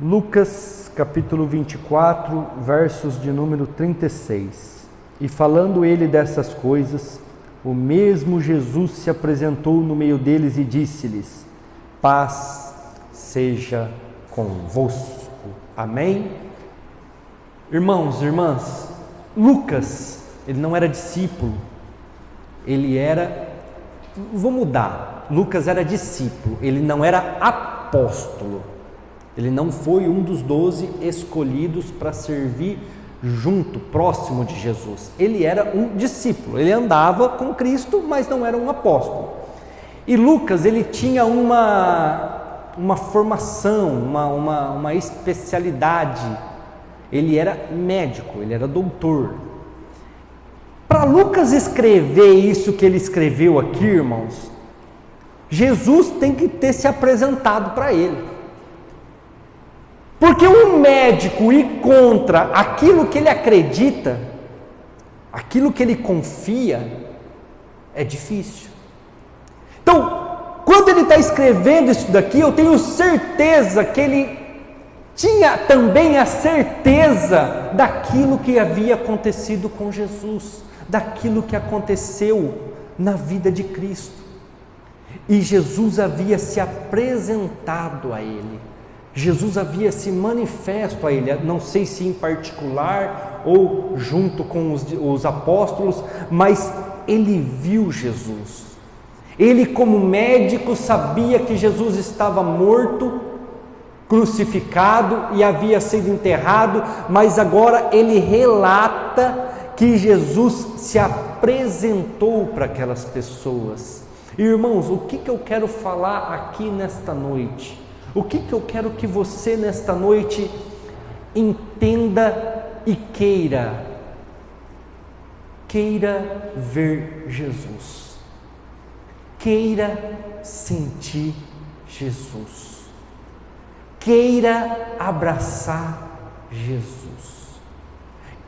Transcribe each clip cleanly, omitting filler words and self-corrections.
Lucas capítulo 24, versos de número 36. E falando ele dessas coisas, o mesmo Jesus se apresentou no meio deles e disse-lhes: paz seja convosco. Amém? Irmãos e irmãs, Lucas, ele não era discípulo, ele era, vou mudar, Lucas era discípulo, ele não era apóstolo, ele não foi um dos 12 escolhidos para servir junto, próximo de Jesus. Ele era um discípulo, ele andava com Cristo, mas não era um apóstolo. E Lucas, ele tinha uma formação, uma especialidade. Ele era médico, ele era doutor. Para Lucas escrever isso que ele escreveu aqui, irmãos, Jesus tem que ter se apresentado para ele. Porque um médico ir contra aquilo que ele acredita, aquilo que ele confia, é difícil. Então, quando ele está escrevendo isso daqui, eu tenho certeza que ele tinha também a certeza daquilo que havia acontecido com Jesus, daquilo que aconteceu na vida de Cristo. E Jesus havia se apresentado a ele. Jesus havia se manifesto a ele, não sei se em particular ou junto com os apóstolos, mas ele viu Jesus. Ele, como médico, sabia que Jesus estava morto, crucificado e havia sido enterrado, mas agora ele relata que Jesus se apresentou para aquelas pessoas. Irmãos, o que eu quero falar aqui nesta noite? O que eu quero que você nesta noite entenda e queira ver Jesus, queira sentir Jesus, queira abraçar Jesus,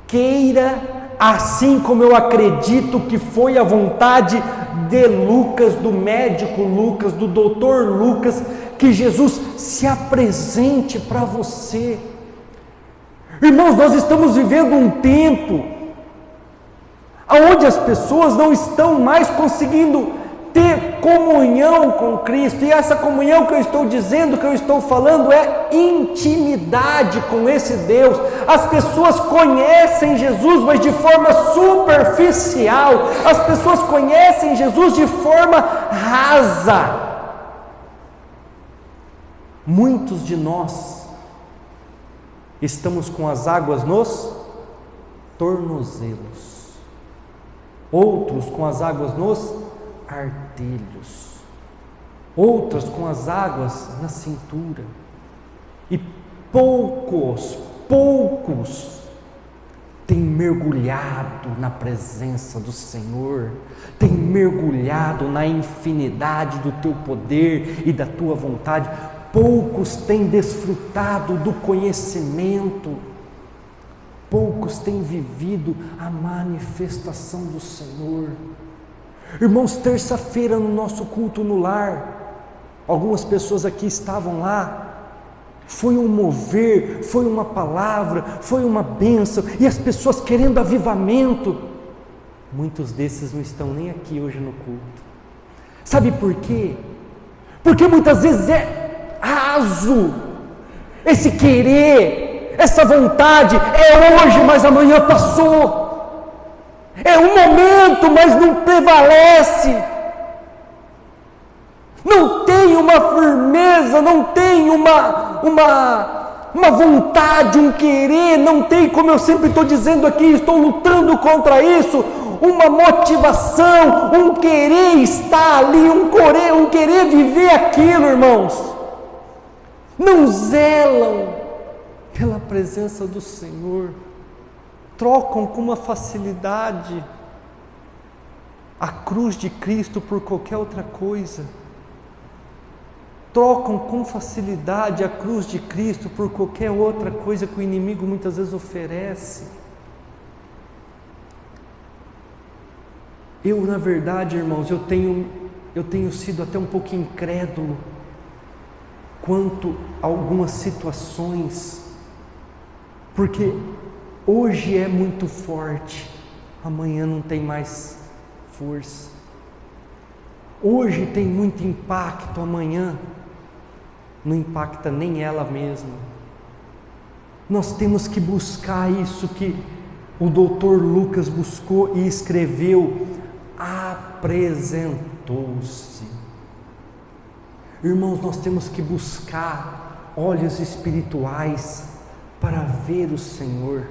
queira, assim como eu acredito que foi a vontade de Lucas, do médico Lucas, do doutor Lucas, que Jesus se apresente para você. Irmãos, nós estamos vivendo um tempo onde as pessoas não estão mais conseguindo ter comunhão com Cristo, e essa comunhão que eu estou dizendo, que eu estou falando, é intimidade com esse Deus. As pessoas conhecem Jesus, mas de forma superficial, as pessoas conhecem Jesus de forma rasa. Muitos de nós estamos com as águas nos tornozelos, outros com as águas nos artelhos, outras com as águas na cintura, e poucos têm mergulhado na presença do Senhor, têm mergulhado na infinidade do teu poder e da tua vontade. Poucos têm desfrutado do conhecimento, poucos têm vivido a manifestação do Senhor. Irmãos, terça-feira no nosso culto no lar, algumas pessoas aqui estavam lá, foi um mover, foi uma palavra, foi uma bênção, e as pessoas querendo avivamento. Muitos desses não estão nem aqui hoje no culto. Sabe por quê? Porque muitas vezes é raso, esse querer, essa vontade, é hoje, mas amanhã passou, é um momento, mas não prevalece, não tem uma firmeza, não tem uma vontade, um querer, não tem, como eu sempre estou dizendo aqui, estou lutando contra isso, uma motivação, um querer estar ali, um querer viver aquilo, irmãos. Não zelam pela presença do Senhor, trocam com uma facilidade a cruz de Cristo por qualquer outra coisa, trocam com facilidade a cruz de Cristo por qualquer outra coisa que o inimigo muitas vezes oferece. Eu, na verdade, irmãos, eu tenho sido até um pouco incrédulo quanto a algumas situações, porque hoje é muito forte, amanhã não tem mais força. Hoje tem muito impacto, amanhã não impacta nem ela mesma. Nós temos que buscar isso que o doutor Lucas buscou e escreveu: apresentou-se. Irmãos, nós temos que buscar olhos espirituais para ver o Senhor.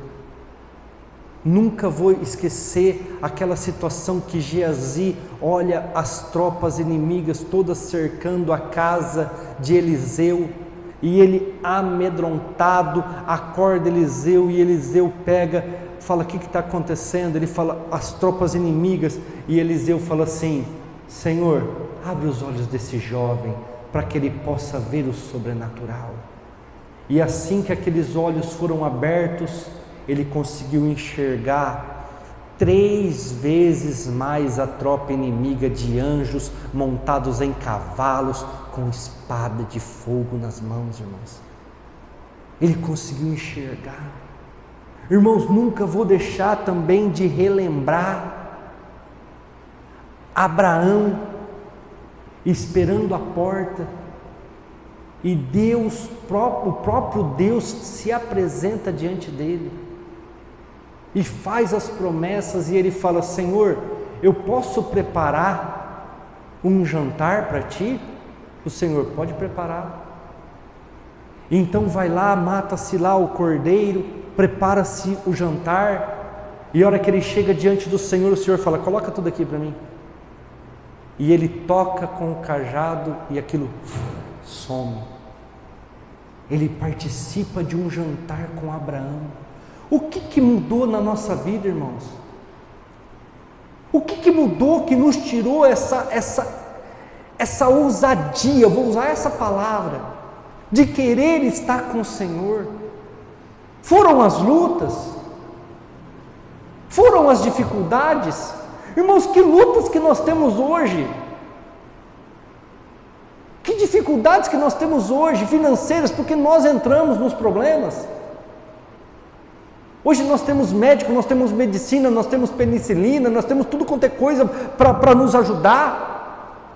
Nunca vou esquecer aquela situação que Geazi olha as tropas inimigas todas cercando a casa de Eliseu, e ele, amedrontado, acorda Eliseu, e Eliseu pega, fala: o que está acontecendo? Ele fala: as tropas inimigas. E Eliseu fala assim: Senhor, abre os olhos desse jovem para que ele possa ver o sobrenatural. E assim que aqueles olhos foram abertos, ele conseguiu enxergar 3 vezes mais a tropa inimiga de anjos montados em cavalos, com espada de fogo nas mãos, irmãos. Ele conseguiu enxergar. Irmãos, nunca vou deixar também de relembrar Abraão esperando a porta, e Deus, o próprio Deus se apresenta diante dele e faz as promessas, e ele fala: Senhor, eu posso preparar um jantar para ti? O Senhor: pode preparar. Então vai lá, mata-se lá o cordeiro, prepara-se o jantar, e a hora que ele chega diante do Senhor, o Senhor fala: coloca tudo aqui para mim. E ele toca com o cajado e aquilo some. Ele participa de um jantar com Abraão. O que mudou na nossa vida, irmãos? O que mudou, que nos tirou essa ousadia, vou usar essa palavra, de querer estar com o Senhor? Foram as lutas? Foram as dificuldades? Irmãos, que lutas que nós temos hoje, que dificuldades que nós temos hoje, financeiras, porque nós entramos nos problemas. Hoje nós temos médico, nós temos medicina, nós temos penicilina, nós temos tudo quanto é coisa para nos ajudar,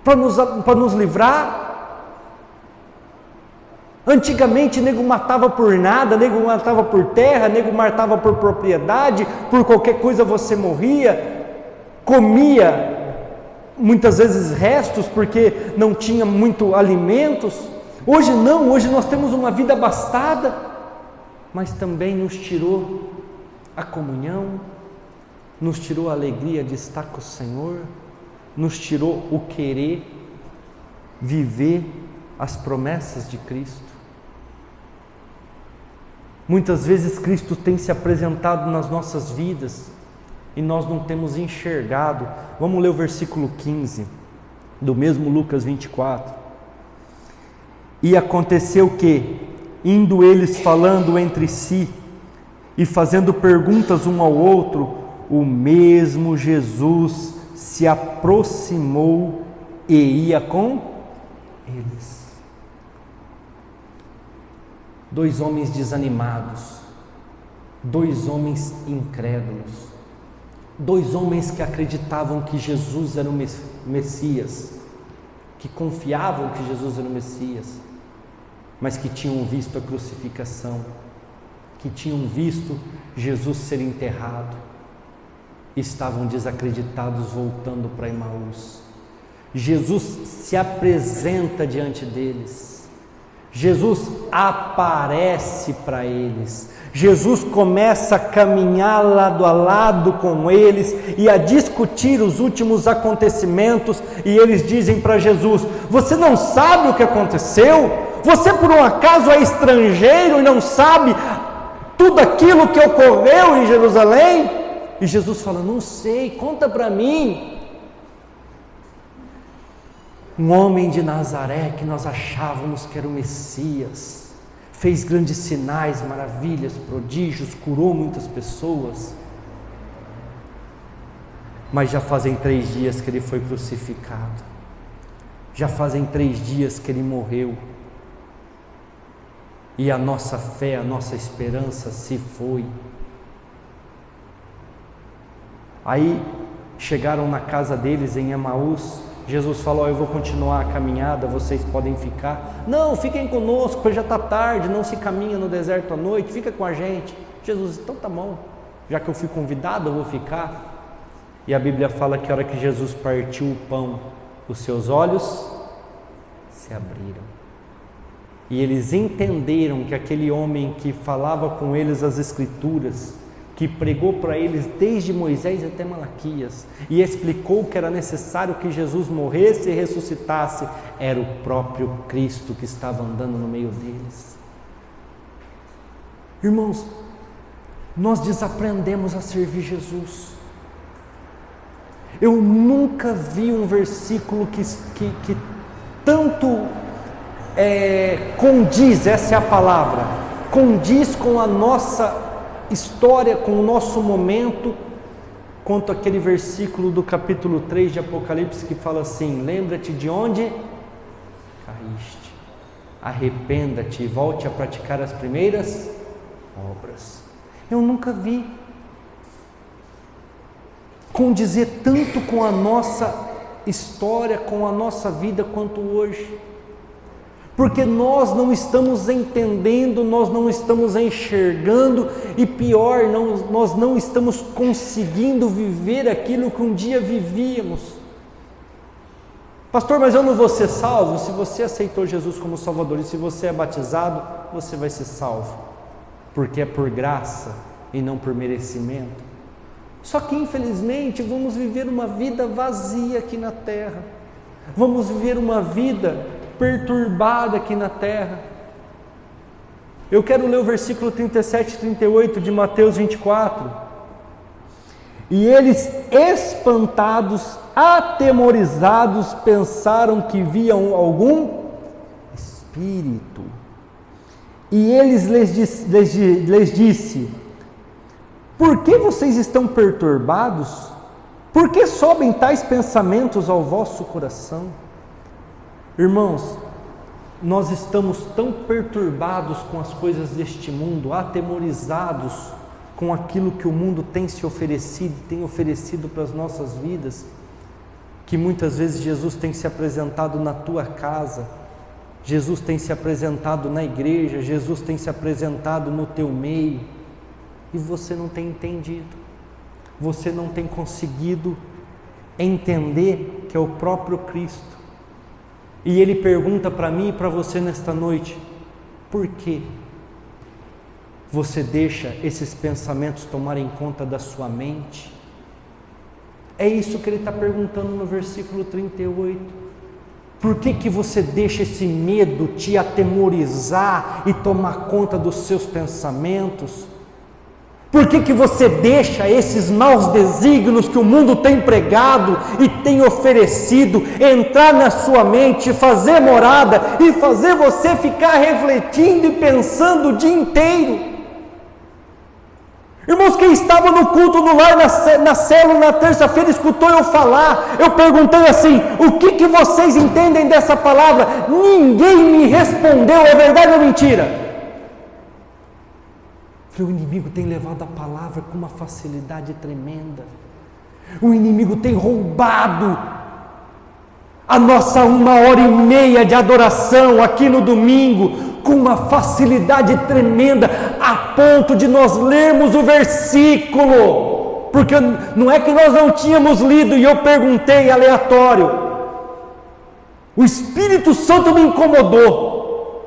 para nos livrar. Antigamente, nego matava por nada, nego matava por terra, nego matava por propriedade, por qualquer coisa você morria. Comia muitas vezes restos porque não tinha muito alimentos. Hoje não, hoje nós temos uma vida abastada, mas também nos tirou a comunhão, nos tirou a alegria de estar com o Senhor, nos tirou o querer viver as promessas de Cristo. Muitas vezes Cristo tem se apresentado nas nossas vidas e nós não temos enxergado. Vamos ler o versículo 15 do mesmo Lucas 24. E aconteceu que, indo eles falando entre si e fazendo perguntas um ao outro, o mesmo Jesus se aproximou e ia com eles. 2 homens desanimados, 2 homens incrédulos, 2 homens que acreditavam que Jesus era o Messias, que confiavam que Jesus era o Messias, mas que tinham visto a crucificação, que tinham visto Jesus ser enterrado, estavam desacreditados voltando para Emaús. Jesus se apresenta diante deles, Jesus aparece para eles, Jesus começa a caminhar lado a lado com eles e a discutir os últimos acontecimentos, e eles dizem para Jesus: você não sabe o que aconteceu? Você por um acaso é estrangeiro e não sabe tudo aquilo que ocorreu em Jerusalém? E Jesus fala: não sei, conta para mim. Um homem de Nazaré que nós achávamos que era o Messias, fez grandes sinais, maravilhas, prodígios, curou muitas pessoas, mas já fazem 3 dias que ele foi crucificado, já fazem 3 dias que ele morreu, e a nossa fé, a nossa esperança se foi. Aí chegaram na casa deles em Emaús. Jesus falou: eu vou continuar a caminhada, vocês podem ficar. Não, fiquem conosco, porque já está tarde, não se caminha no deserto à noite, fica com a gente. Jesus, então tá bom, já que eu fui convidado, eu vou ficar. E a Bíblia fala que a hora que Jesus partiu o pão, os seus olhos se abriram. E eles entenderam que aquele homem que falava com eles as Escrituras, que pregou para eles desde Moisés até Malaquias, e explicou que era necessário que Jesus morresse e ressuscitasse, era o próprio Cristo que estava andando no meio deles. Irmãos, nós desaprendemos a servir Jesus. Eu nunca vi um versículo que tanto condiz, essa é a palavra, condiz com a nossa história, com o nosso momento, quanto aquele versículo do capítulo 3 de Apocalipse que fala assim: lembra-te de onde caíste, arrependa-te e volte a praticar as primeiras obras. Eu nunca vi condizer tanto com a nossa história, com a nossa vida quanto hoje, porque nós não estamos entendendo, nós não estamos enxergando, e pior, nós não estamos conseguindo viver aquilo que um dia vivíamos. Pastor, mas eu não vou ser salvo? Se você aceitou Jesus como Salvador e se você é batizado, você vai ser salvo, porque é por graça e não por merecimento. Só que infelizmente vamos viver uma vida vazia aqui na terra, vamos viver uma vida perturbada aqui na terra. Eu quero ler o versículo 37 e 38 de Mateus 24. E eles, espantados, atemorizados, pensaram que viam algum espírito. E eles lhes disse: por que vocês estão perturbados? Por que sobem tais pensamentos ao vosso coração? Irmãos, nós estamos tão perturbados com as coisas deste mundo, atemorizados com aquilo que o mundo tem se oferecido, tem oferecido para as nossas vidas, que muitas vezes Jesus tem se apresentado na tua casa, Jesus tem se apresentado na igreja, Jesus tem se apresentado no teu meio, e você não tem entendido, você não tem conseguido entender que é o próprio Cristo. E Ele pergunta para mim e para você nesta noite: por que você deixa esses pensamentos tomarem conta da sua mente? É isso que Ele está perguntando no versículo 38. Por que você deixa esse medo te atemorizar e tomar conta dos seus pensamentos? Por que você deixa esses maus desígnios que o mundo tem pregado e tem oferecido entrar na sua mente, fazer morada e fazer você ficar refletindo e pensando o dia inteiro? Irmãos, quem estava no culto no lar, na célula, na terça-feira, escutou eu falar. Eu perguntei assim: o que vocês entendem dessa palavra? Ninguém me respondeu. É verdade ou mentira? O inimigo tem levado a palavra com uma facilidade tremenda. O inimigo tem roubado a nossa 1h30 de adoração aqui no domingo com uma facilidade tremenda, a ponto de nós lermos o versículo, porque não é que nós não tínhamos lido e eu perguntei aleatório. O Espírito Santo me incomodou,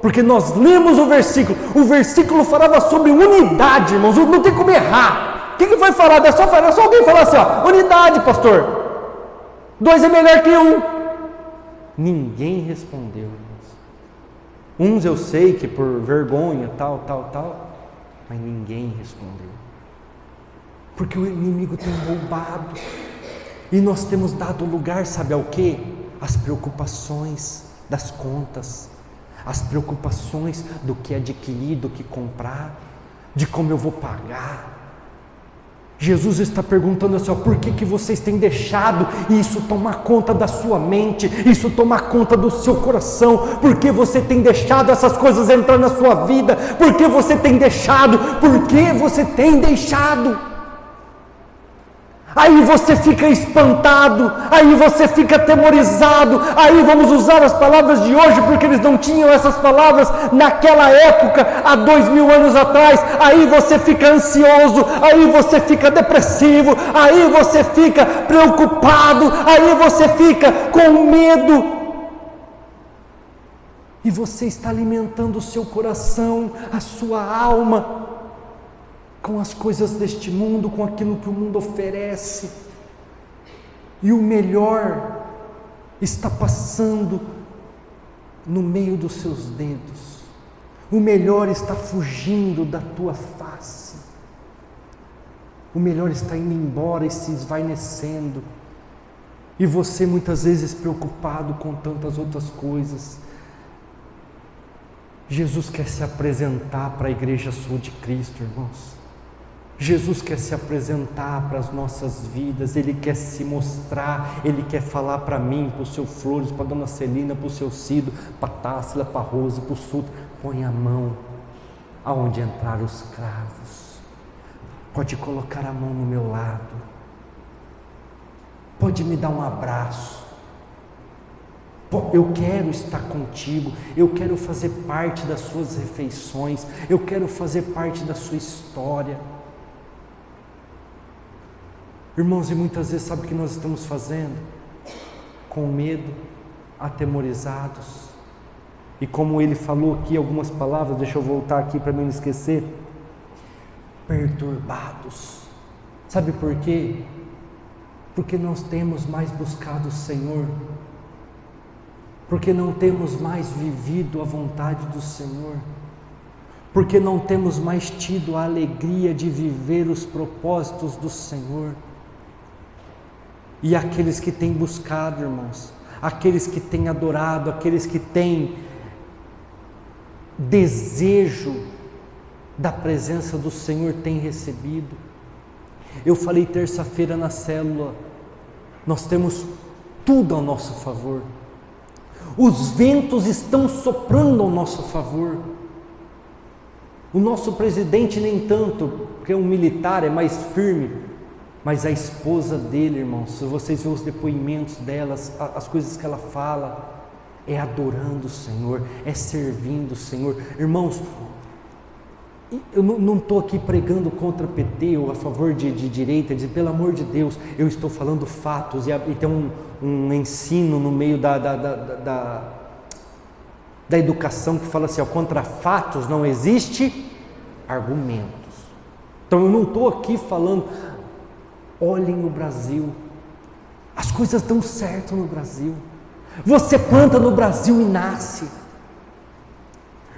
porque nós lemos o versículo falava sobre unidade, irmãos, não tem como errar. O que foi falado? É só alguém falar assim, ó, unidade, pastor, 2 é melhor que 1. Ninguém respondeu, irmãos. Uns eu sei que por vergonha, tal, mas ninguém respondeu, porque o inimigo tem roubado, e nós temos dado lugar, sabe ao quê? As preocupações das contas, as preocupações do que adquirir, do que comprar, de como eu vou pagar. Jesus está perguntando assim, ó, por que vocês têm deixado isso tomar conta da sua mente, isso tomar conta do seu coração? Por que você tem deixado essas coisas entrar na sua vida? Por que você tem deixado? Por que você tem deixado? Aí você fica espantado, aí você fica atemorizado, aí vamos usar as palavras de hoje, porque eles não tinham essas palavras naquela época, há 2000 anos atrás. Aí você fica ansioso, aí você fica depressivo, aí você fica preocupado, aí você fica com medo. E você está alimentando o seu coração, a sua alma, com as coisas deste mundo, com aquilo que o mundo oferece, e o melhor está passando no meio dos seus dedos, o melhor está fugindo da tua face, o melhor está indo embora e se esvaecendo, e você muitas vezes preocupado com tantas outras coisas. Jesus quer se apresentar para a igreja sul de Cristo, irmãos. Jesus quer se apresentar para as nossas vidas, Ele quer se mostrar, Ele quer falar para mim, para o seu Flores, para a dona Celina, para o seu Cido, para a Tássila, para a Rose, para o Sul. Põe a mão aonde entraram os cravos, pode colocar a mão no meu lado, pode me dar um abraço. Eu quero estar contigo, eu quero fazer parte das suas refeições, eu quero fazer parte da sua história. Irmãos, e muitas vezes sabe o que nós estamos fazendo? Com medo, atemorizados. E como ele falou aqui algumas palavras, deixa eu voltar aqui para não esquecer. Perturbados. Sabe por quê? Porque nós temos mais buscado o Senhor. Porque não temos mais vivido a vontade do Senhor. Porque não temos mais tido a alegria de viver os propósitos do Senhor. E aqueles que têm buscado, irmãos, aqueles que têm adorado, aqueles que têm desejo da presença do Senhor, têm recebido. Eu falei terça-feira na célula, nós temos tudo ao nosso favor. Os ventos estão soprando ao nosso favor. O nosso presidente nem tanto, porque é um militar, é mais firme. Mas a esposa dele, irmãos, se vocês verem os depoimentos delas, as coisas que ela fala, é adorando o Senhor, é servindo o Senhor. Irmãos, eu não estou aqui pregando contra PT ou a favor de direita, pelo amor de Deus, eu estou falando fatos, e tem um ensino no meio da educação que fala assim, ó, contra fatos não existe argumentos. Então eu não estou aqui falando, olhem o Brasil, as coisas dão certo no Brasil, você planta no Brasil e nasce.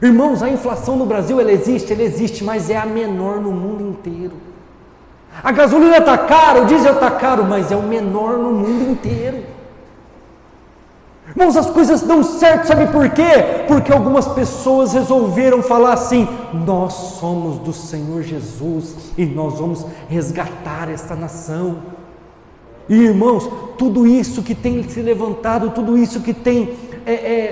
Irmãos, a inflação no Brasil, ela existe, mas é a menor no mundo inteiro. A gasolina está cara, o diesel está caro, mas é o menor no mundo inteiro. Irmãos, as coisas dão certo, sabe por quê? Porque algumas pessoas resolveram falar assim, nós somos do Senhor Jesus e nós vamos resgatar esta nação. E irmãos, tudo isso que tem se levantado, tudo isso que tem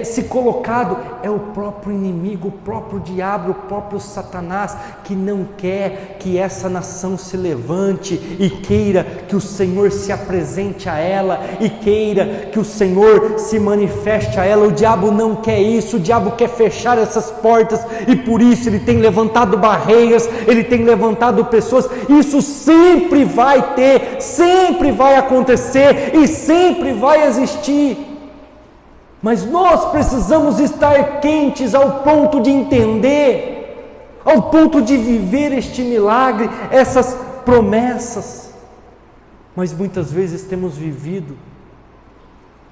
se colocado, é o próprio inimigo, o próprio diabo, o próprio Satanás, que não quer que essa nação se levante e queira que o Senhor se apresente a ela, e queira que o Senhor se manifeste a ela. O diabo não quer isso, o diabo quer fechar essas portas, e por isso ele tem levantado barreiras, ele tem levantado pessoas. Isso sempre vai ter, sempre vai acontecer e sempre vai existir. Mas nós precisamos estar quentes ao ponto de entender, ao ponto de viver este milagre, essas promessas. Mas muitas vezes temos vivido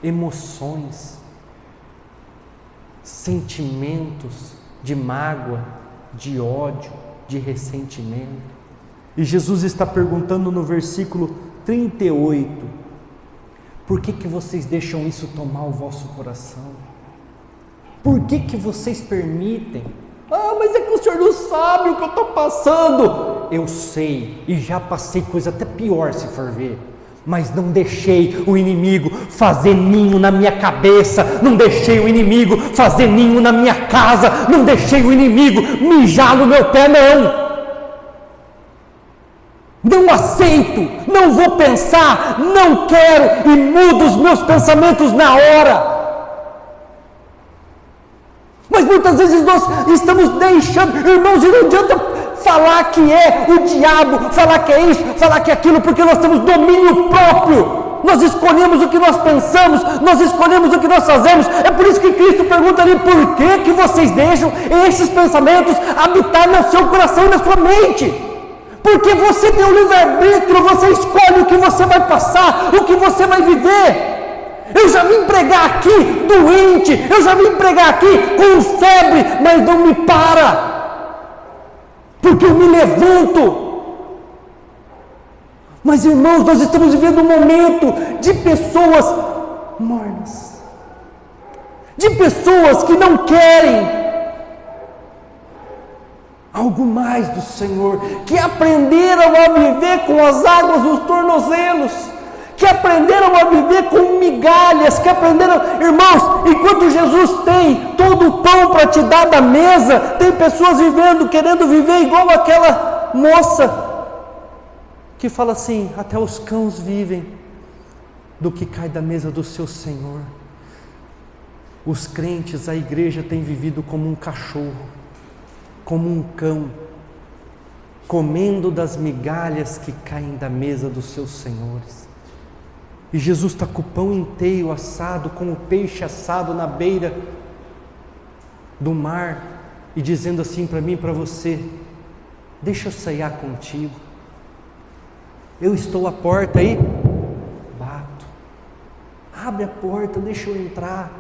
emoções, sentimentos de mágoa, de ódio, de ressentimento. E Jesus está perguntando no versículo 38, por que vocês deixam isso tomar o vosso coração? Por que vocês permitem? Ah, mas é que o Senhor não sabe o que eu estou passando. eu sei, e já passei coisa até pior se for ver, mas não deixei o inimigo fazer ninho na minha cabeça, não deixei o inimigo fazer ninho na minha casa, não deixei o inimigo mijar no meu pé, não. Não aceito, não vou pensar, não quero, e mudo os meus pensamentos na hora. Mas muitas vezes nós estamos deixando, irmãos, e não adianta falar que é o diabo, falar que é isso, falar que é aquilo, porque nós temos domínio próprio. Nós escolhemos o que nós pensamos, nós escolhemos o que nós fazemos. É por isso que Cristo pergunta ali: por que vocês deixam esses pensamentos habitar no seu coração e na sua mente? Porque você tem o livre-arbítrio, você escolhe o que você vai passar, o que você vai viver. Eu já vim pregar aqui doente, eu já vim pregar aqui com febre, mas não me para, porque eu me levanto. Mas irmãos, nós estamos vivendo um momento de pessoas mornas, de pessoas que não querem algo mais do Senhor, que aprenderam a viver com as águas nos tornozelos, que aprenderam a viver com migalhas, que aprenderam, irmãos, enquanto Jesus tem todo o pão para te dar da mesa, tem pessoas vivendo, querendo viver igual aquela moça, que fala assim: até os cães vivem do que cai da mesa do seu Senhor. Os crentes, a igreja tem vivido como um cachorro, como um cão, comendo das migalhas que caem da mesa dos seus senhores. E Jesus está com o pão inteiro assado, com o peixe assado na beira do mar, e dizendo assim para mim e para você: deixa eu ceiar contigo, eu estou à porta aí, bato, abre a porta, deixa eu entrar,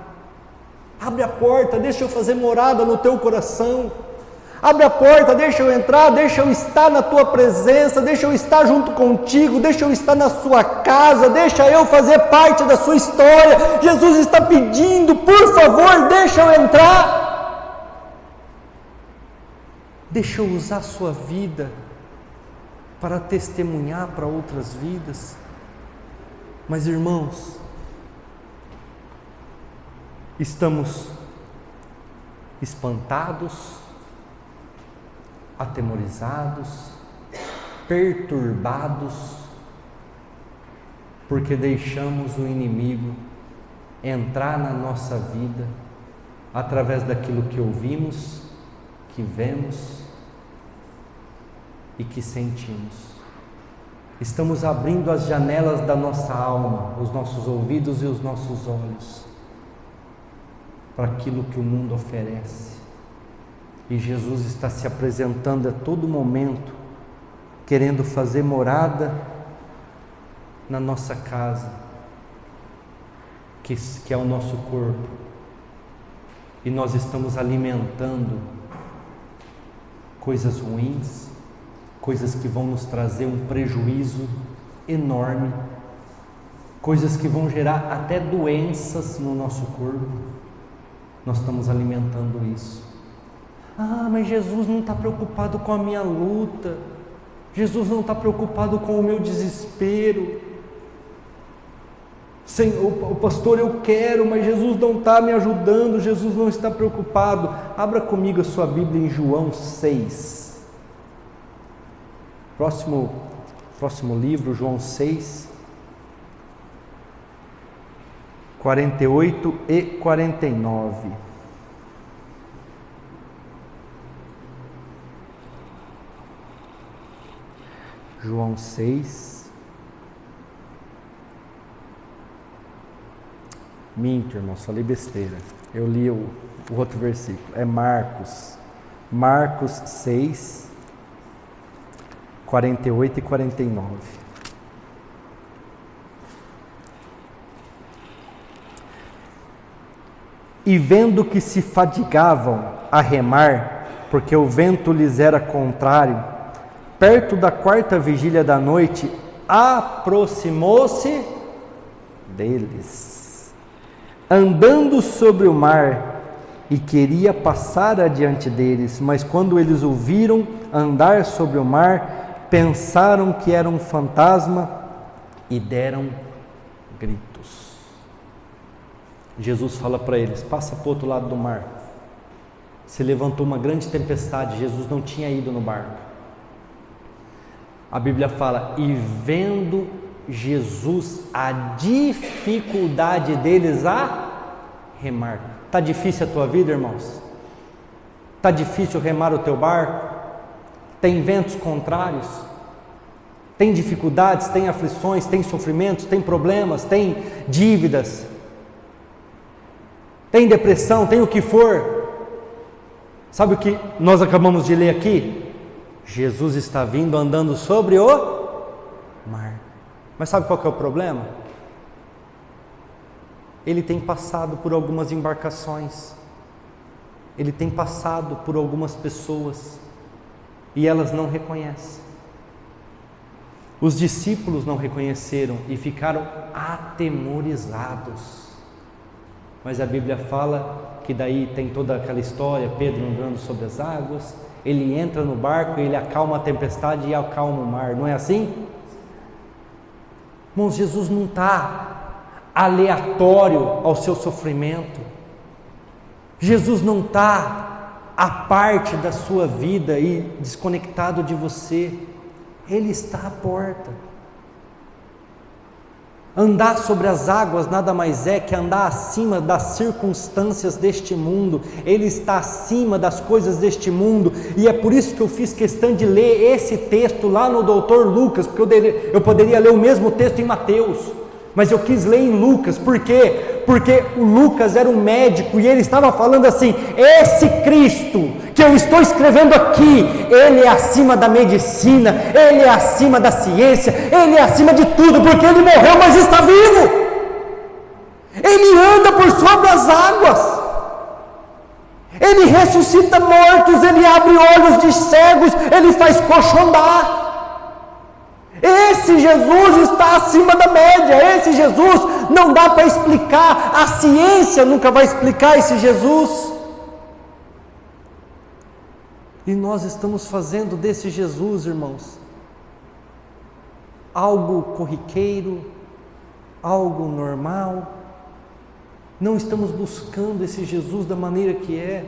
abre a porta, deixa eu fazer morada no teu coração, abre a porta, deixa eu entrar, deixa eu estar na tua presença, deixa eu estar junto contigo, deixa eu estar na sua casa, deixa eu fazer parte da sua história. Jesus está pedindo: por favor, deixa eu entrar, deixa eu usar a sua vida para testemunhar para outras vidas. Mas irmãos, estamos espantados, atemorizados, perturbados, porque deixamos o inimigo entrar na nossa vida através daquilo que ouvimos, que vemos e que sentimos. Estamos abrindo as janelas da nossa alma, os nossos ouvidos e os nossos olhos, para aquilo que o mundo oferece. E Jesus está se apresentando a todo momento, querendo fazer morada na nossa casa, que é o nosso corpo. E nós estamos alimentando coisas ruins, coisas que vão nos trazer um prejuízo enorme, coisas que vão gerar até doenças no nosso corpo. Nós estamos alimentando isso. Ah, mas Jesus não está preocupado com a minha luta, Jesus não está preocupado com o meu desespero. Senhor, pastor, eu quero, mas Jesus não está me ajudando, Jesus não está preocupado. Abra comigo a sua Bíblia em João 6. Próximo livro, João 6, 48 e 49. João 6. Minto, irmãos, falei besteira. Eu li o outro versículo. É Marcos. Marcos 6, 48 e 49. E vendo que se fadigavam a remar, porque o vento lhes era contrário, perto da 4ª vigília da noite, aproximou-se deles, andando sobre o mar, e queria passar adiante deles, mas quando eles o viram, andar sobre o mar, pensaram que era um fantasma e deram gritos. Jesus fala para eles: passa para o outro lado do mar. Se levantou uma grande tempestade, Jesus não tinha ido no barco. A Bíblia fala: e vendo Jesus a dificuldade deles a remar. Está difícil a tua vida, irmãos? Está difícil remar o teu barco? Tem ventos contrários? Tem dificuldades, tem aflições, tem sofrimentos, tem problemas, tem dívidas, tem depressão, tem o que for. Sabe o que nós acabamos de ler aqui? Jesus está vindo andando sobre o mar. Mas sabe qual que é o problema? Ele tem passado por algumas embarcações, ele tem passado por algumas pessoas, e elas não reconhecem. Os discípulos não reconheceram e ficaram atemorizados. Mas a Bíblia fala que daí tem toda aquela história, Pedro andando sobre as águas, ele entra no barco, ele acalma a tempestade e acalma o mar, não é assim? Irmãos, Jesus não está aleatório ao seu sofrimento. Jesus não está à parte da sua vida e desconectado de você. Ele está à porta. Andar sobre as águas nada mais é que andar acima das circunstâncias deste mundo. Ele está acima das coisas deste mundo, e é por isso que eu fiz questão de ler esse texto lá no Dr. Lucas, porque eu poderia ler o mesmo texto em Mateus, mas eu quis ler em Lucas. Por quê? Porque o Lucas era um médico e ele estava falando assim: esse Cristo que eu estou escrevendo aqui, ele é acima da medicina, ele é acima da ciência, ele é acima de tudo, porque ele morreu, mas está vivo. Ele anda por sobre as águas, ele ressuscita mortos, ele abre olhos de cegos, ele faz coxo andar. Esse Jesus está acima da média. Esse Jesus não dá para explicar, a ciência nunca vai explicar esse Jesus. E nós estamos fazendo desse Jesus, irmãos, algo corriqueiro, algo normal. Não estamos buscando esse Jesus da maneira que é.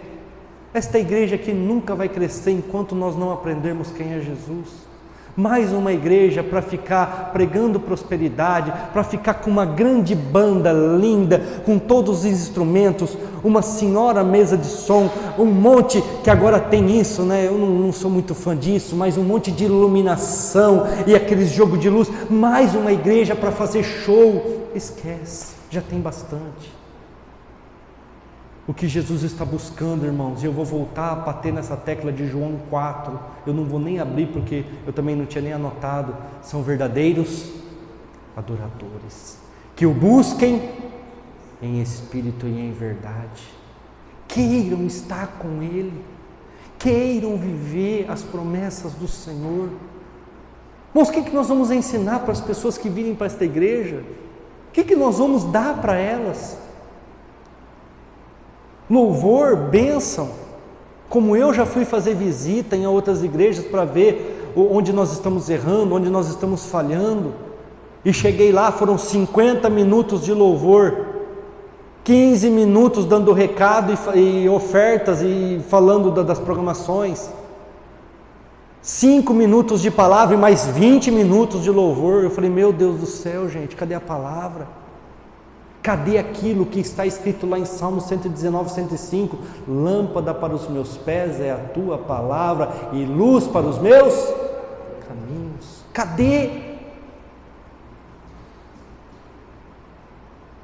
Esta igreja aqui nunca vai crescer enquanto nós não aprendermos quem é Jesus. Mais uma igreja para ficar pregando prosperidade, para ficar com uma grande banda linda, com todos os instrumentos, uma senhora mesa de som, um monte, que agora tem isso, né? Eu não sou muito fã disso, mas um monte de iluminação e aqueles jogos de luz. Mais uma igreja para fazer show. Esquece, já tem bastante. O que Jesus está buscando, irmãos, e eu vou voltar a bater nessa tecla de João 4, eu não vou nem abrir porque eu também não tinha nem anotado, são verdadeiros adoradores, que o busquem em espírito e em verdade, queiram estar com Ele, queiram viver as promessas do Senhor. Irmãos, o que nós vamos ensinar para as pessoas que virem para esta igreja? O que nós vamos dar para elas? Louvor, bênção, como eu já fui fazer visita em outras igrejas para ver onde nós estamos errando, onde nós estamos falhando, e cheguei lá, foram 50 minutos de louvor, 15 minutos dando recado e ofertas e falando das programações, 5 minutos de palavra e mais 20 minutos de louvor. Eu falei: meu Deus do céu, gente, cadê a palavra? Cadê aquilo que está escrito lá em Salmo 119, 105? Lâmpada para os meus pés é a tua palavra e luz para os meus caminhos. Cadê?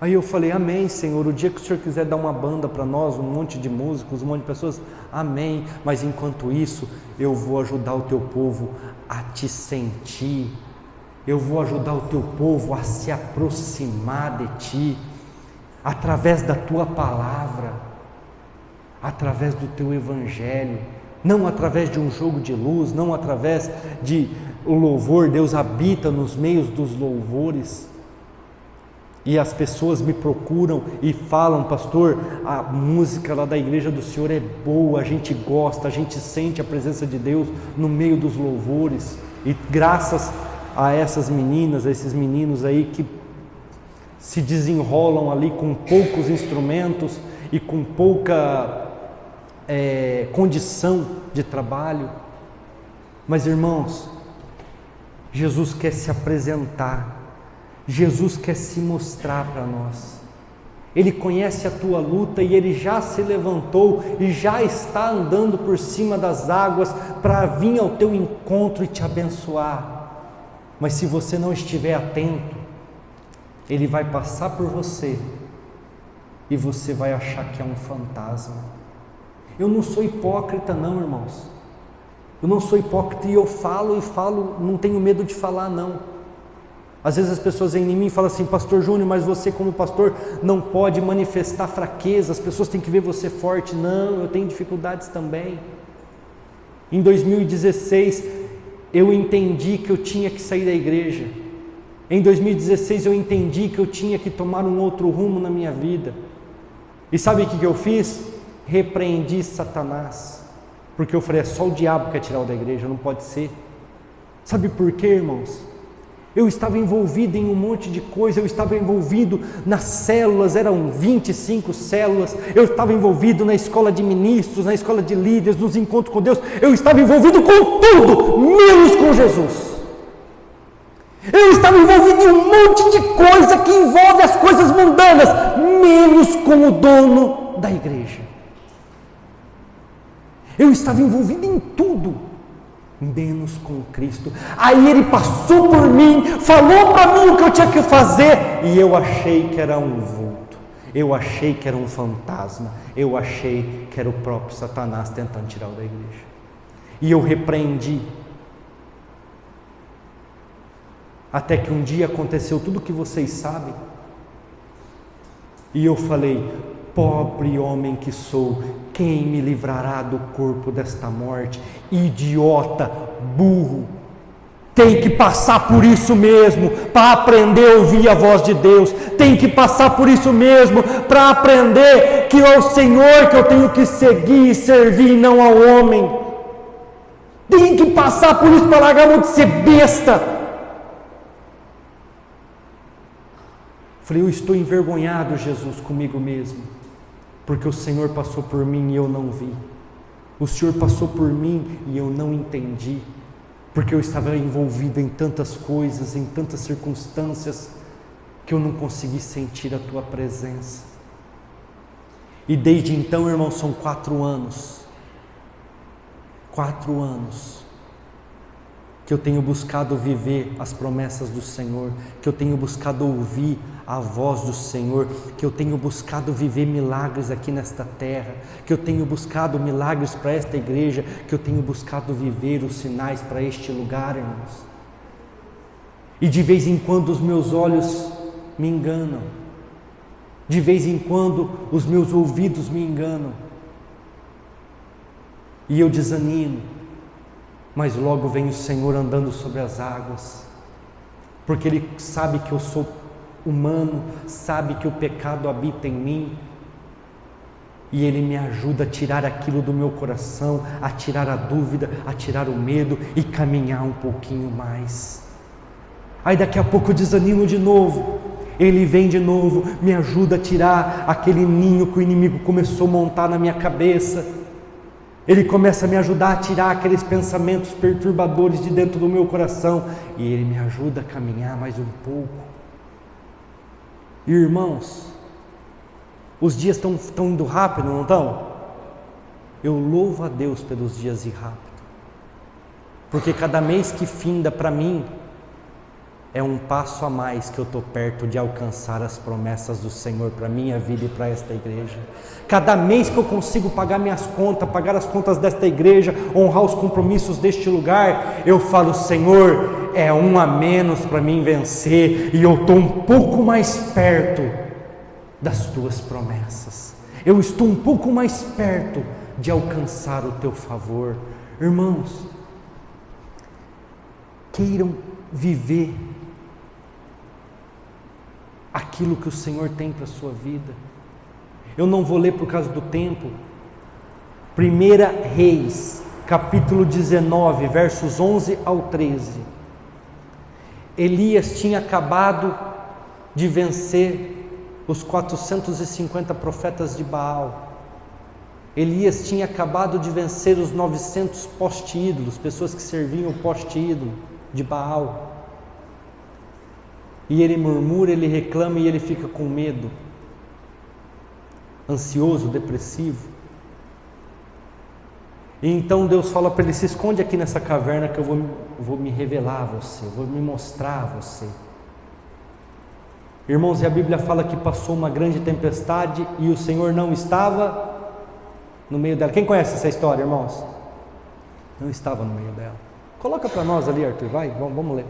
Aí eu falei: amém, Senhor, o dia que o Senhor quiser dar uma banda para nós, um monte de músicos, um monte de pessoas, amém, mas enquanto isso, eu vou ajudar o teu povo a te sentir, eu vou ajudar o teu povo a se aproximar de ti, através da tua palavra, através do teu evangelho, não através de um jogo de luz, não através de o louvor. Deus habita nos meios dos louvores. E as pessoas me procuram e falam: pastor, a música lá da igreja do Senhor é boa, a gente gosta, a gente sente a presença de Deus no meio dos louvores. E graças a essas meninas, a esses meninos aí que se desenrolam ali com poucos instrumentos e com pouca condição de trabalho. Mas irmãos, Jesus quer se apresentar, Jesus quer se mostrar para nós. Ele conhece a tua luta e Ele já se levantou e já está andando por cima das águas para vir ao teu encontro e te abençoar. Mas se você não estiver atento, Ele vai passar por você e você vai achar que é um fantasma. Eu não sou hipócrita não, irmãos. Eu não sou hipócrita e eu falo, não tenho medo de falar não. Às vezes as pessoas vêm em mim e falam assim: pastor Júnior, mas você como pastor não pode manifestar fraqueza, as pessoas têm que ver você forte. Não, eu tenho dificuldades também. Em 2016 eu entendi que eu tinha que sair da igreja. Em 2016 eu entendi que eu tinha que tomar um outro rumo na minha vida. E sabe o que eu fiz? Repreendi Satanás. Porque eu falei: é só o diabo que quer tirar eu da igreja, não pode ser. Sabe por quê, irmãos? Eu estava envolvido em um monte de coisa, eu estava envolvido nas células, eram 25 células, eu estava envolvido na escola de ministros, na escola de líderes, nos encontros com Deus, eu estava envolvido com tudo, menos com Jesus. Eu estava envolvido em um monte de coisa que envolve as coisas mundanas, menos com o dono da igreja. Eu estava envolvido em tudo, menos com Cristo. Aí Ele passou por mim, falou para mim o que eu tinha que fazer, e eu achei que era um vulto, eu achei que era um fantasma, eu achei que era o próprio Satanás tentando tirar eu da igreja. E eu repreendi. Até que um dia aconteceu tudo o que vocês sabem, e eu falei: pobre homem que sou, quem me livrará do corpo desta morte? Idiota, burro, tem que passar por isso mesmo para aprender a ouvir a voz de Deus, tem que passar por isso mesmo para aprender que é o Senhor que eu tenho que seguir e servir, não ao homem. Tem que passar por isso para largar a mão de ser besta. Falei: eu estou envergonhado, Jesus, comigo mesmo, porque o Senhor passou por mim e eu não vi. O Senhor passou por mim e eu não entendi, porque eu estava envolvido em tantas coisas, em tantas circunstâncias, que eu não consegui sentir a Tua presença. E desde então, irmão, são 4 anos. 4 anos que eu tenho buscado viver as promessas do Senhor, que eu tenho buscado ouvir a voz do Senhor, que eu tenho buscado viver milagres aqui nesta terra, que eu tenho buscado milagres para esta igreja, que eu tenho buscado viver os sinais para este lugar, irmãos. E de vez em quando os meus olhos me enganam, de vez em quando os meus ouvidos me enganam, e eu desanimo, mas logo vem o Senhor andando sobre as águas, porque Ele sabe que eu sou humano, sabe que o pecado habita em mim, e Ele me ajuda a tirar aquilo do meu coração, a tirar a dúvida, a tirar o medo e caminhar um pouquinho mais. Aí daqui a pouco eu desanimo de novo, Ele vem de novo, me ajuda a tirar aquele ninho que o inimigo começou a montar na minha cabeça. Ele começa a me ajudar a tirar aqueles pensamentos perturbadores de dentro do meu coração, e Ele me ajuda a caminhar mais um pouco. Irmãos, os dias estão indo rápido, não estão? Eu louvo a Deus pelos dias ir rápido, porque cada mês que finda para mim é um passo a mais que eu estou perto de alcançar as promessas do Senhor para a minha vida e para esta igreja. Cada mês que eu consigo pagar minhas contas, pagar as contas desta igreja, honrar os compromissos deste lugar, eu falo: Senhor, é um a menos para mim vencer, e eu estou um pouco mais perto das Tuas promessas, eu estou um pouco mais perto de alcançar o Teu favor. Irmãos, queiram viver aquilo que o Senhor tem para a sua vida. Eu não vou ler por causa do tempo. 1 Reis, capítulo 19, versos 11 ao 13. Elias tinha acabado de vencer os 450 profetas de Baal. Elias tinha acabado de vencer os 900 poste-ídolos, pessoas que serviam o poste-ídolo de Baal. E ele murmura, ele reclama e ele fica com medo, ansioso, depressivo. E então Deus fala para ele: se esconde aqui nessa caverna que eu vou me revelar a você, vou me mostrar a você. Irmãos, e a Bíblia fala que passou uma grande tempestade e o Senhor não estava no meio dela. Quem conhece essa história, irmãos? Não estava no meio dela. Coloca para nós ali, Arthur, vai, vamos ler.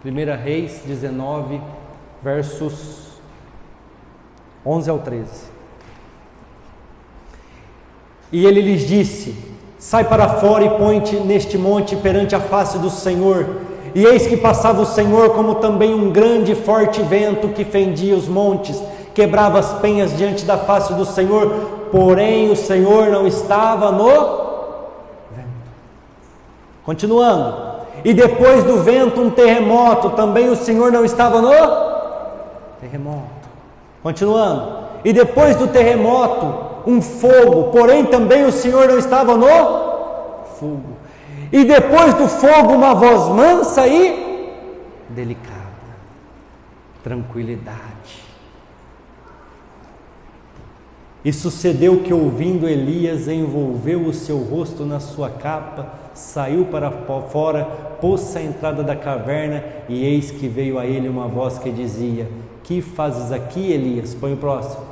1 Reis 19, versos 11 ao 13. E ele lhes disse: sai para fora e põe-te neste monte perante a face do Senhor. E eis que passava o Senhor, como também um grande e forte vento que fendia os montes, quebrava as penhas diante da face do Senhor, porém o Senhor não estava no vento. Continuando. E depois do vento um terremoto, também o Senhor não estava no terremoto. Continuando. E depois do terremoto um fogo, porém também o Senhor não estava no fogo. E depois do fogo uma voz mansa e delicada, tranquilidade. E sucedeu que, ouvindo Elias, envolveu o seu rosto na sua capa, saiu para fora, pôs-se à entrada da caverna, e eis que veio a ele uma voz que dizia: que fazes aqui, Elias? Põe o próximo.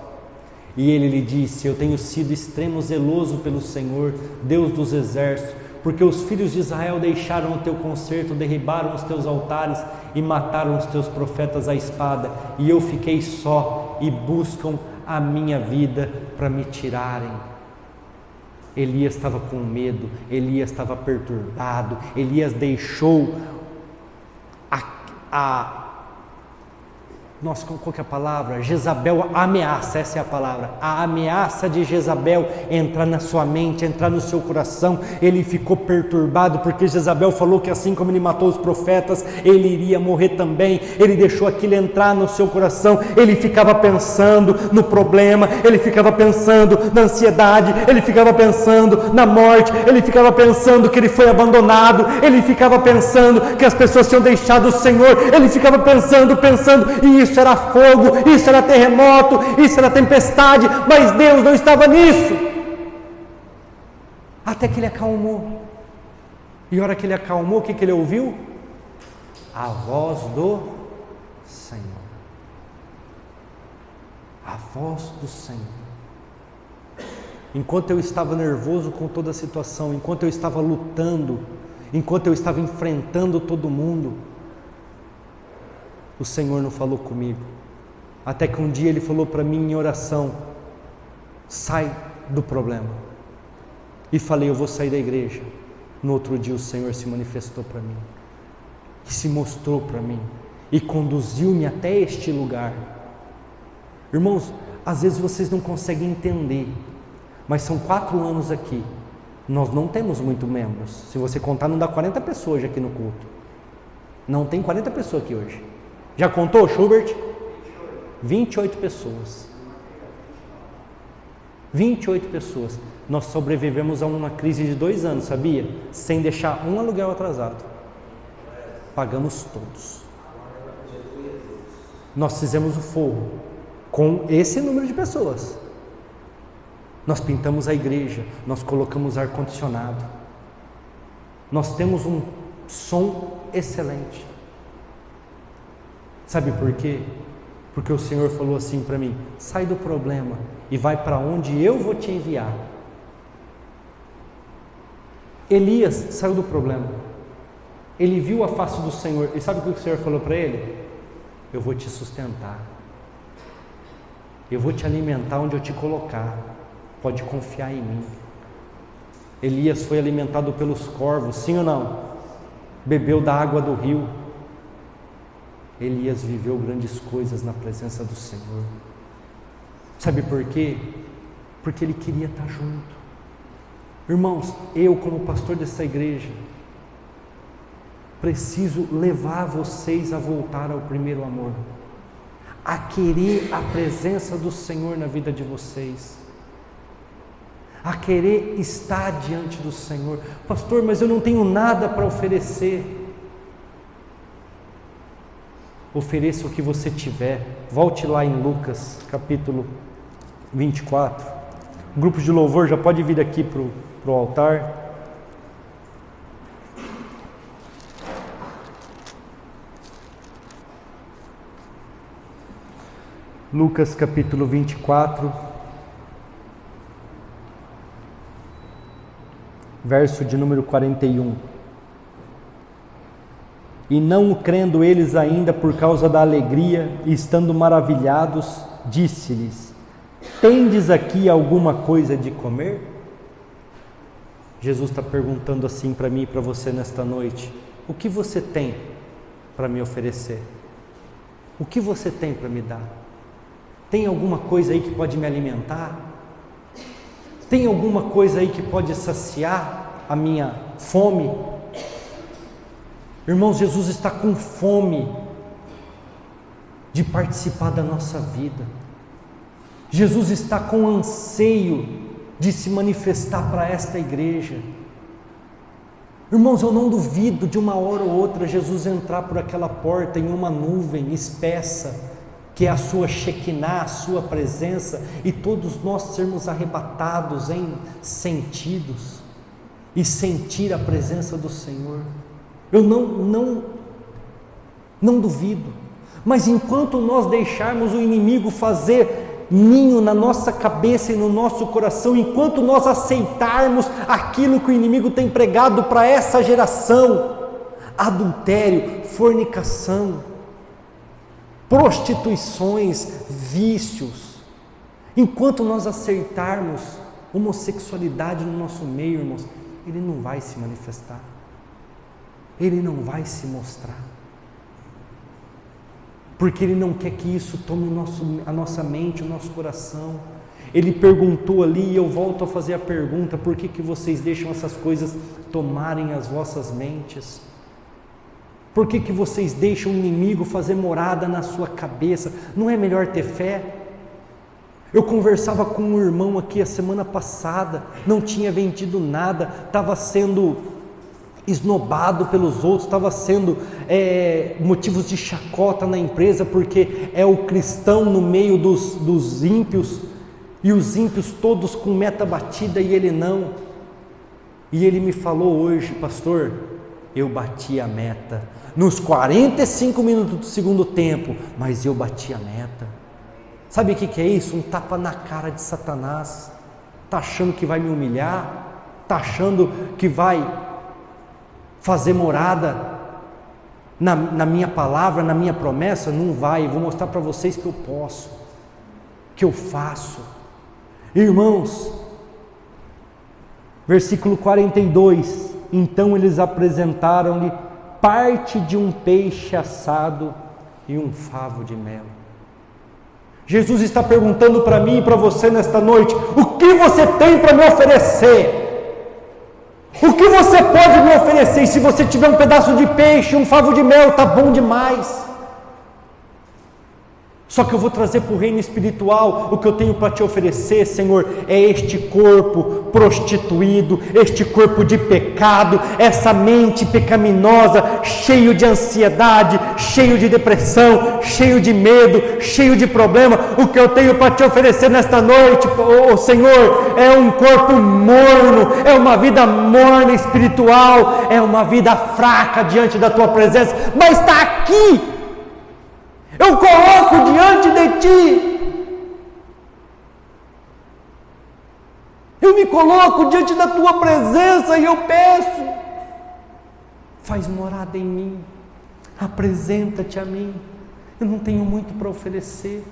E ele lhe disse: eu tenho sido extremo zeloso pelo Senhor, Deus dos exércitos, porque os filhos de Israel deixaram o teu concerto, derribaram os teus altares e mataram os teus profetas à espada, e eu fiquei só, e buscam a minha vida para me tirarem. Elias estava com medo, Elias estava perturbado, Elias deixou qual que é a palavra? Jezabel, a ameaça, essa é a palavra, a ameaça de Jezabel entrar na sua mente, entrar no seu coração. Ele ficou perturbado, porque Jezabel falou que assim como ele matou os profetas, ele iria morrer também. Ele deixou aquilo entrar no seu coração, ele ficava pensando no problema, ele ficava pensando na ansiedade, ele ficava pensando na morte, ele ficava pensando que ele foi abandonado, ele ficava pensando que as pessoas tinham deixado o Senhor, ele ficava pensando, e isso era fogo, isso era terremoto, isso era tempestade, mas Deus não estava nisso. Até que ele acalmou. E a hora que ele acalmou, o que ele ouviu? A voz do Senhor. A voz do Senhor. Enquanto eu estava nervoso com toda a situação, enquanto eu estava lutando, enquanto eu estava enfrentando todo mundo, o Senhor não falou comigo. Até que um dia Ele falou para mim em oração: sai do problema. E falei: eu vou sair da igreja. No outro dia o Senhor se manifestou para mim, e se mostrou para mim, e conduziu-me até este lugar. Irmãos, às vezes vocês não conseguem entender, mas são 4 anos aqui. Nós não temos muitos membros. Se você contar, não dá 40 pessoas aqui no culto. Não tem 40 pessoas aqui hoje. Já contou, Schubert? 28 pessoas. 28 pessoas. Nós sobrevivemos a uma crise de 2 anos, sabia? Sem deixar um aluguel atrasado. Pagamos todos. Nós fizemos o forro com esse número de pessoas. Nós pintamos a igreja, nós colocamos ar-condicionado. Nós temos um som excelente. Sabe por quê? Porque o Senhor falou assim para mim: sai do problema e vai para onde eu vou te enviar. Elias saiu do problema. Ele viu a face do Senhor. E sabe o que o Senhor falou para ele? Eu vou te sustentar. Eu vou te alimentar onde eu te colocar. Pode confiar em mim. Elias foi alimentado pelos corvos, sim ou não? Bebeu da água do rio. Elias viveu grandes coisas na presença do Senhor. Sabe por quê? Porque ele queria estar junto. Irmãos, eu como pastor dessa igreja, preciso levar vocês a voltar ao primeiro amor, a querer a presença do Senhor na vida de vocês, a querer estar diante do Senhor. Pastor, mas eu não tenho nada para oferecer. Ofereça o que você tiver. Volte lá em Lucas capítulo 24. O grupo de louvor já pode vir aqui para o altar. Lucas capítulo 24, verso de número 41. E não o crendo eles ainda por causa da alegria, e estando maravilhados, disse-lhes: tendes aqui alguma coisa de comer? Jesus está perguntando assim para mim e para você nesta noite: o que você tem para me oferecer? O que você tem para me dar? Tem alguma coisa aí que pode me alimentar? Tem alguma coisa aí que pode saciar a minha fome? Irmãos, Jesus está com fome de participar da nossa vida. Jesus está com anseio de se manifestar para esta igreja. Irmãos, eu não duvido de uma hora ou outra Jesus entrar por aquela porta em uma nuvem espessa, que é a sua Shekinah, a sua presença, e todos nós sermos arrebatados em sentidos, e sentir a presença do Senhor. Eu não duvido, mas enquanto nós deixarmos o inimigo fazer ninho na nossa cabeça e no nosso coração, enquanto nós aceitarmos aquilo que o inimigo tem pregado para essa geração, adultério, fornicação, prostituições, vícios, enquanto nós aceitarmos homossexualidade no nosso meio, irmãos, ele não vai se manifestar, ele não vai se mostrar, porque ele não quer que isso tome a nossa mente, o nosso coração. Ele perguntou ali, e eu volto a fazer a pergunta: por que vocês deixam essas coisas tomarem as vossas mentes? Por que vocês deixam o inimigo fazer morada na sua cabeça? Não é melhor ter fé? Eu conversava com um irmão aqui a semana passada, não tinha vendido nada, estava sendo esnobado pelos outros, estava sendo motivos de chacota na empresa, porque é o cristão no meio dos ímpios, e os ímpios todos com meta batida e ele não. E ele me falou hoje: pastor, eu bati a meta nos 45 minutos do segundo tempo, mas eu bati a meta. Sabe o que é isso? Um tapa na cara de Satanás. Está achando que vai me humilhar? Está achando que vai fazer morada na minha palavra, na minha promessa? Não vai. Eu vou mostrar para vocês que eu posso, que eu faço. Irmãos, versículo 42, então eles apresentaram-lhe parte de um peixe assado e um favo de mel. Jesus está perguntando para mim e para você nesta noite: o que você tem para me oferecer? O que você pode me oferecer? E se você tiver um pedaço de peixe, um favo de mel, está bom demais. Só que eu vou trazer para o reino espiritual. O que eu tenho para te oferecer, Senhor, é este corpo prostituído, este corpo de pecado, essa mente pecaminosa, cheio de ansiedade, cheio de depressão, cheio de medo, cheio de problema. O que eu tenho para te oferecer nesta noite, oh Senhor, é um corpo morno, é uma vida morna espiritual, é uma vida fraca diante da tua presença, mas está aqui. Eu coloco diante de ti, eu me coloco diante da tua presença e eu peço: faz morada em mim, apresenta-te a mim. Eu não tenho muito para oferecer.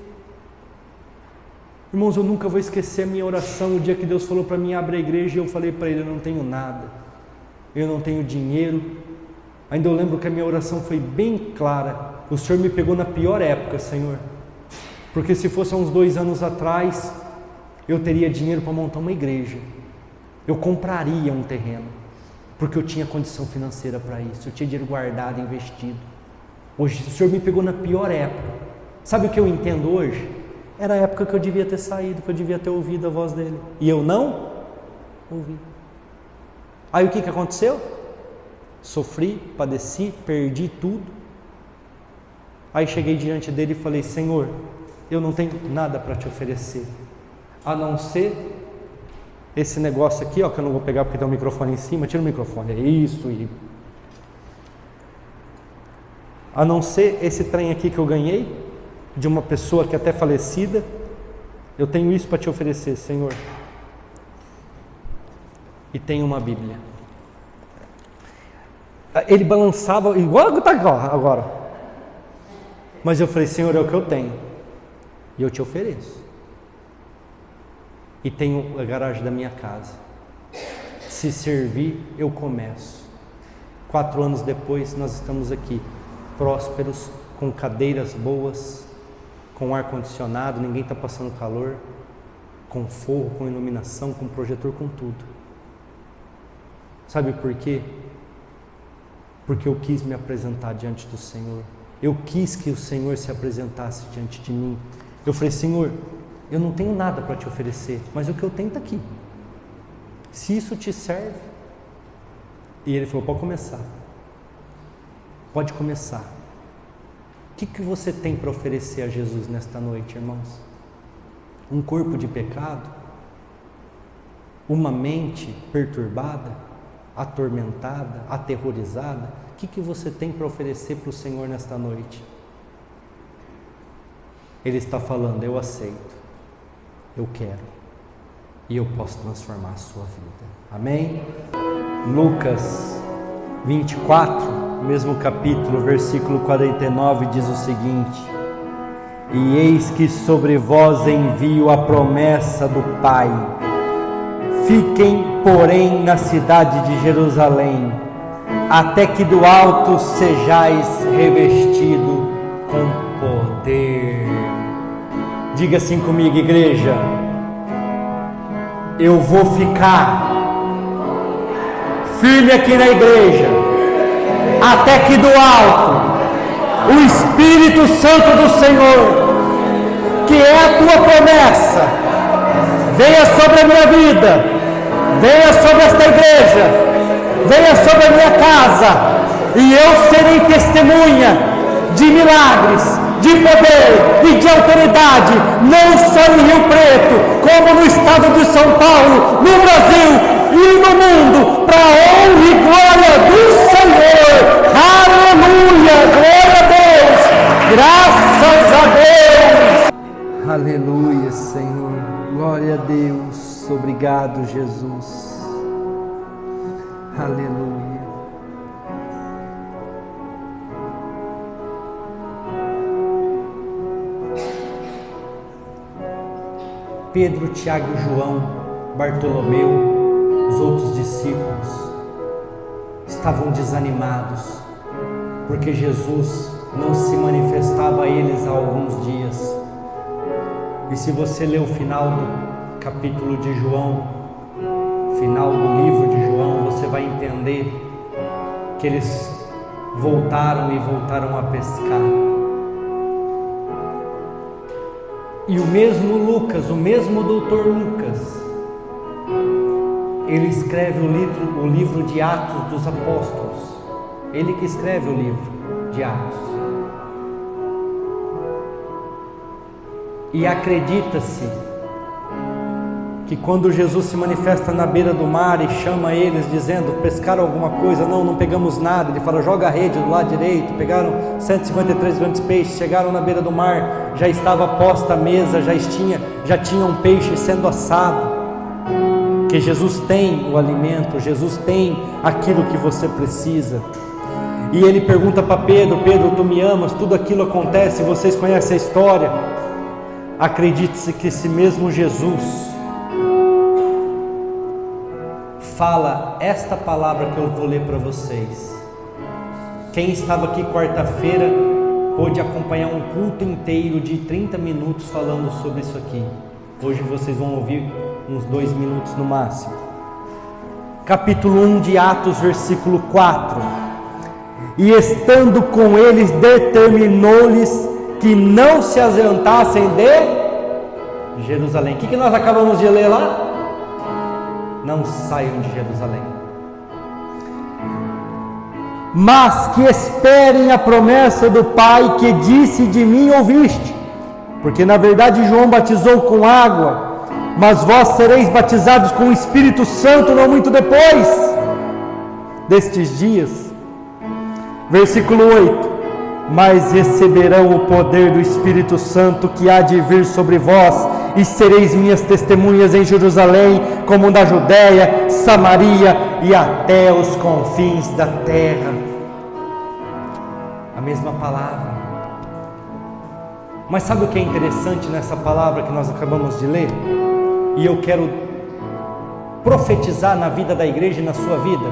Irmãos, eu nunca vou esquecer a minha oração, o dia que Deus falou para mim: abre a igreja, e eu falei para Ele: eu não tenho nada, eu não tenho dinheiro. Ainda eu lembro que a minha oração foi bem clara: o Senhor me pegou na pior época, Senhor. Porque se fosse há uns 2 anos atrás, eu teria dinheiro para montar uma igreja. Eu compraria um terreno, porque eu tinha condição financeira para isso. Eu tinha dinheiro guardado, investido. Hoje o Senhor me pegou na pior época. Sabe o que eu entendo hoje? Era a época que eu devia ter saído, que eu devia ter ouvido a voz dele. E eu não ouvi. Aí o que aconteceu? Sofri, padeci, perdi tudo. Aí cheguei diante dele e falei: Senhor, eu não tenho nada para te oferecer, a não ser esse negócio aqui, ó, que eu não vou pegar porque tem um microfone em cima. Tira o microfone, é isso. A não ser esse trem aqui que eu ganhei de uma pessoa que é até falecida, eu tenho isso para te oferecer, Senhor. E tenho uma Bíblia. Ele balançava igual está agora. Mas eu falei: Senhor, é o que eu tenho e eu te ofereço. E tenho a garagem da minha casa. Se servir, eu começo. 4 anos depois, nós estamos aqui, prósperos, com cadeiras boas, com ar-condicionado, ninguém está passando calor, com forro, com iluminação, com projetor, com tudo. Sabe por quê? Porque eu quis me apresentar diante do Senhor. Eu quis que o Senhor se apresentasse diante de mim. Eu falei: Senhor, eu não tenho nada para te oferecer, mas o que eu tenho está aqui. Se isso te serve. E ele falou: pode começar. Pode começar. O que você tem para oferecer a Jesus nesta noite, irmãos? Um corpo de pecado? Uma mente perturbada? Atormentada? Aterrorizada? O que você tem para oferecer para o Senhor nesta noite? Ele está falando: eu aceito, eu quero, e eu posso transformar a sua vida. Amém? Lucas 24, mesmo capítulo, versículo 49, diz o seguinte: e eis que sobre vós envio a promessa do Pai. Fiquem, porém, na cidade de Jerusalém, até que do alto sejais revestido com poder. Diga assim comigo, igreja: eu vou ficar firme aqui na igreja, até que do alto o Espírito Santo do Senhor, que é a tua promessa, venha sobre a minha vida, venha sobre esta igreja, venha sobre a minha casa, e eu serei testemunha de milagres, de poder e de autoridade, não só em Rio Preto, como no estado de São Paulo, no Brasil e no mundo, para a honra e glória do Senhor. Aleluia, glória a Deus, graças a Deus. Aleluia, Senhor, glória a Deus, obrigado, Jesus. Aleluia. Pedro, Tiago e João, Bartolomeu, os outros discípulos estavam desanimados, porque Jesus não se manifestava a eles há alguns dias. E se você ler o final do capítulo de João, final do livro de João, você vai entender que eles voltaram a pescar. E o mesmo Lucas, o mesmo doutor Lucas, ele escreve o livro de Atos dos Apóstolos. Ele que escreve o livro de Atos. E acredita-se que quando Jesus se manifesta na beira do mar e chama eles dizendo: pescaram alguma coisa? Não pegamos nada. Ele fala: joga a rede do lado direito. Pegaram 153 grandes peixes, chegaram na beira do mar, já estava posta a mesa, já tinha um peixe sendo assado. Que Jesus tem o alimento, Jesus tem aquilo que você precisa. E ele pergunta para Pedro: Pedro, tu me amas? Tudo aquilo acontece, vocês conhecem a história. Acredite-se que esse mesmo Jesus fala esta palavra que eu vou ler para vocês. Quem estava aqui quarta-feira pôde acompanhar um culto inteiro de 30 minutos falando sobre isso aqui. Hoje vocês vão ouvir uns 2 minutos no máximo. Capítulo 1 de Atos, versículo 4. E estando com eles, determinou-lhes que não se ausentassem de Jerusalém. O que nós acabamos de ler lá? Não saiam de Jerusalém, mas que esperem a promessa do Pai, que disse: de mim ouviste. Porque na verdade João batizou com água, mas vós sereis batizados com o Espírito Santo não muito depois destes dias. Versículo 8: mas receberão o poder do Espírito Santo que há de vir sobre vós, e sereis minhas testemunhas em Jerusalém, como na Judéia, Samaria e até os confins da terra. A mesma palavra. Mas sabe o que é interessante nessa palavra que nós acabamos de ler? E eu quero profetizar na vida da igreja e na sua vida.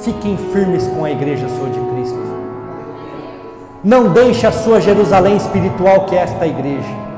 Fiquem firmes com a igreja sua de Cristo. Não deixe a sua Jerusalém espiritual, que é esta igreja.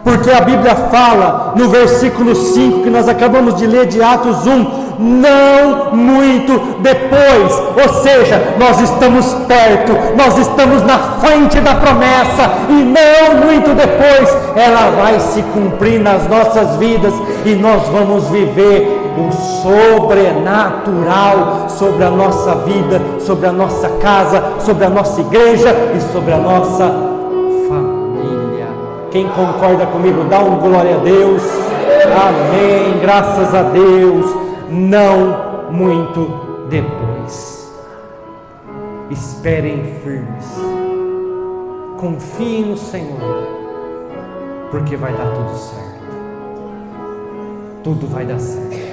Porque a Bíblia fala no versículo 5 que nós acabamos de ler de Atos 1, não muito depois, ou seja, nós estamos perto, nós estamos na frente da promessa, e não muito depois ela vai se cumprir nas nossas vidas, e nós vamos viver o sobrenatural sobre a nossa vida, sobre a nossa casa, sobre a nossa igreja e sobre a nossa família. Quem concorda comigo, dá um glória a Deus. Amém, graças a Deus. Não muito depois. Esperem firmes, confiem no Senhor, porque vai dar tudo certo. Tudo vai dar certo.